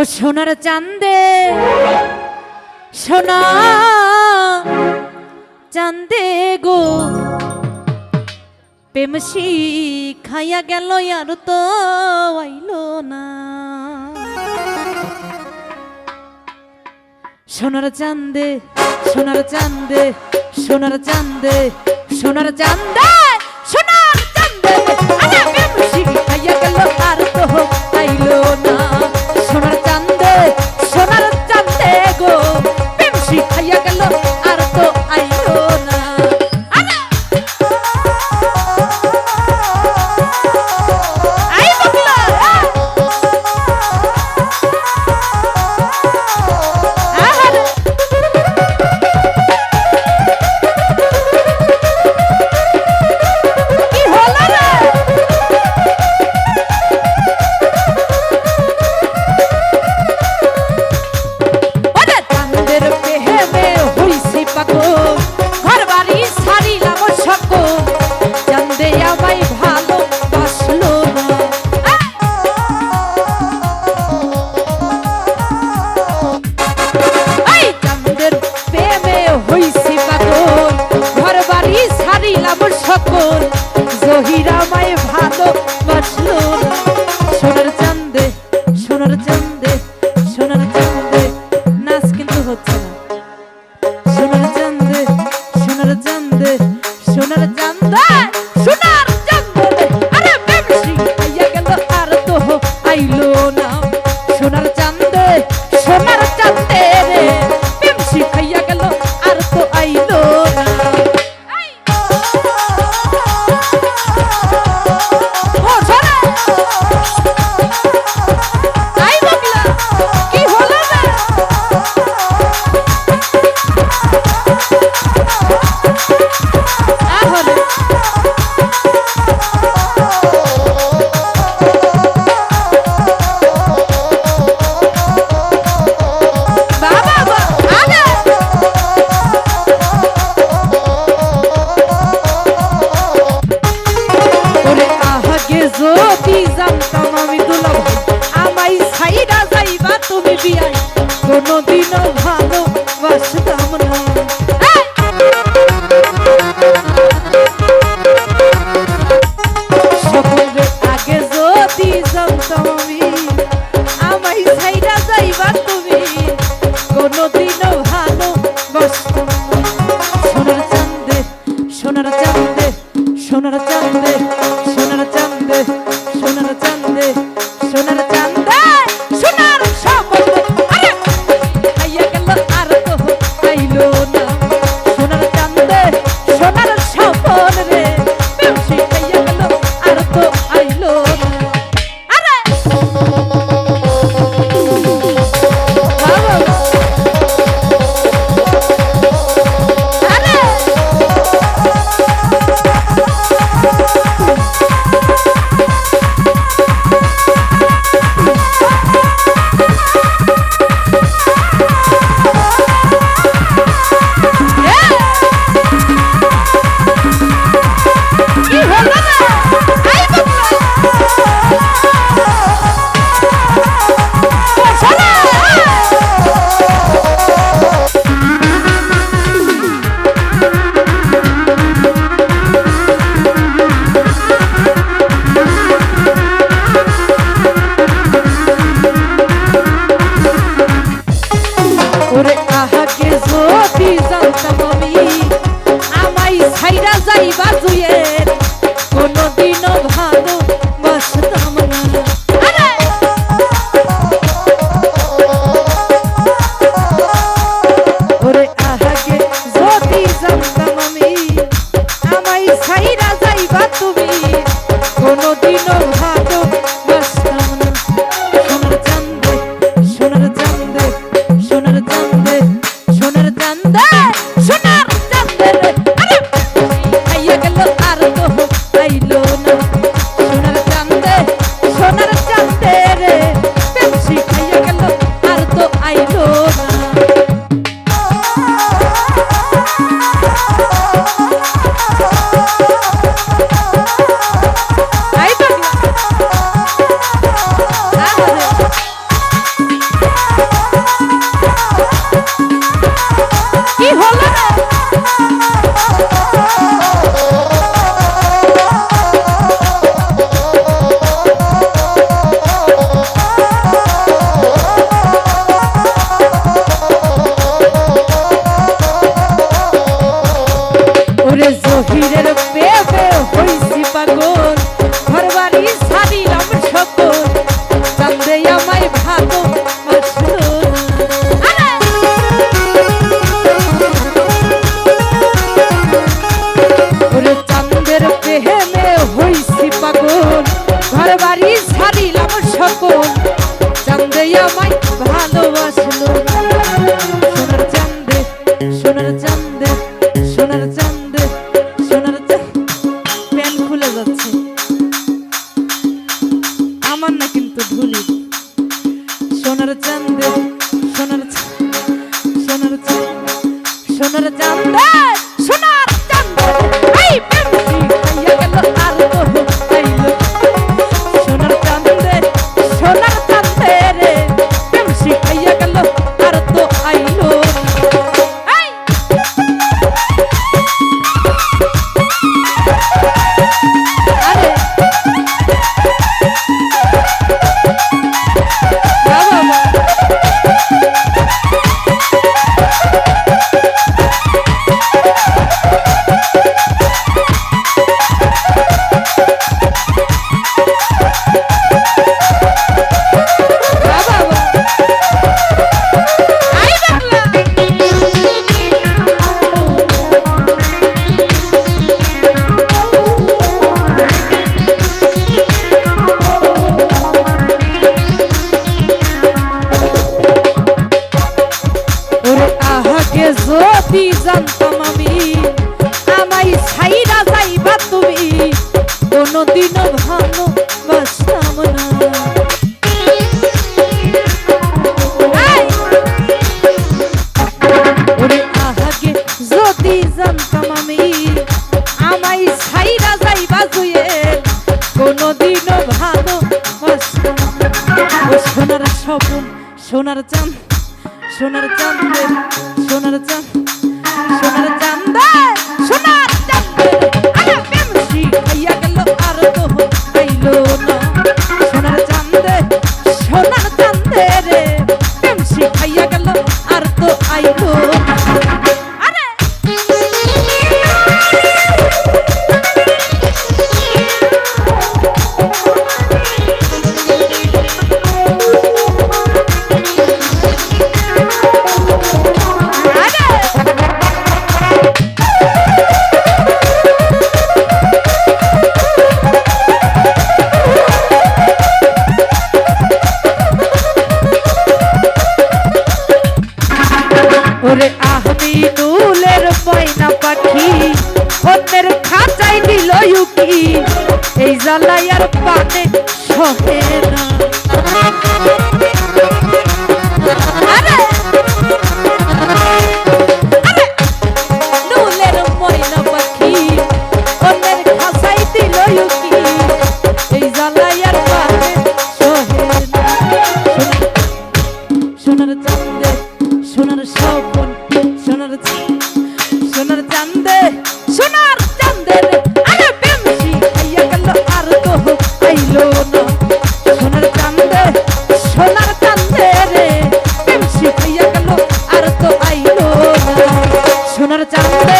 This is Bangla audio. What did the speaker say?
সোনার চাঁদে সোনা চাঁদে গো প্রেমসি খাইয়া গেল আর তো আইলো না। সোনার চাঁদে সোনার চাঁদে সোনার চাঁদে সোনার চাঁদে সোনার চাঁদে আরে প্রেমসি খাইয়া গেল আর তো আইলো না। সোনার চাঁদে সোনার চাঁদে গো প্রেমসি খাইয়া গেল আর তো আইলো না। সকল জহিরা মায় ভালো বাসলো না। সোনার চাঁদে সোনার চাঁদে সোনার চাঁদে নাচ কিন্তু হচ্ছে না। সোনার চাঁদে সোনার চাঁদে সোনার চাঁদে সোনার চাঁদে আরে প্রেমসি খাইয়া গেল আর তো আইলো না। সোনার চাঁদে সোনার চাঁদে রে প্রেমসি খাইয়া গেল আর তো আইলো না। যদি জানতাম আমি দুলা ভাই আমায় ছাইরা যাইবা তুমি বিয়াই কোনদিনও ভালোবাসতাম না। সকলের আগে যদি জানতাম আমি আমায় ছাইরা যাইবা তুমি কোনদিনও ভালোবাসতাম না। সোনার চাঁদে সোনার চাঁদে সোনার চাঁদে সোনার চাঁদে সোনার চাঁদে সোনার চাঁদে সোনার স্বপ্ন আরে খাইয়া গেল আর তো আইলো না। সোনার চাঁদে সোনার স্বপ্ন রে প্রেমসি খাইয়া গেল আর তো আইলো না। আরে আরে আছে, আমার না কিন্তু ধুলি। সোনার চাঁদে সোনার সোনার সোনার চাঁদে সোনার চাঁদে এই প্রেমসি খাইয়া গেল আর তো আইলো। সোনার চাঁদে সোনার চাঁদে রে প্রেমসি খাইয়া গেল আর তো আইলো। যদি জানতাম আমি আমায় ছাইরা যাইবা তুমি, কোনদিনও ভালোবাসতাম না। ওরে আহাগে যদি জানতাম আমি আমায় ছাইরা যাইবা জুয়ে, কোনদিনও ভালোবাসতাম না। ও সোনার স্বপন সোনার চাঁদ সোনার চাঁদে সোনার চাঁদ সোনার চাঁদে সোনার চাঁদে আরে প্রেমসি খাইয়া গেল আর তো আইলো না। সোনার চাঁদে সোনার চাঁদে রে প্রেমসি খাইয়া গেল আর তো আইলো না। আরে ওরে আহমি নুলের ময়না পাখি অন্যের খাঁচাই দিল ইউকি, এই জ্বালাই আর পানে সহে না। নুলের ময়না পাখি অন্যের খাঁচাই দিল ইউকি, এই জ্বালাই আর পানে সহে না। সোনার চাঁদে সোনার স্বপন সোনার সোনার চাঁদে সোনার চাঁদে আরে প্রেমসি খাইয়া গেল আর তো আইলো না। সোনার চাঁদে সোনার চাঁদে রে প্রেমসি খাইয়া গেল আর তো আইলো না। সোনার চাঁদে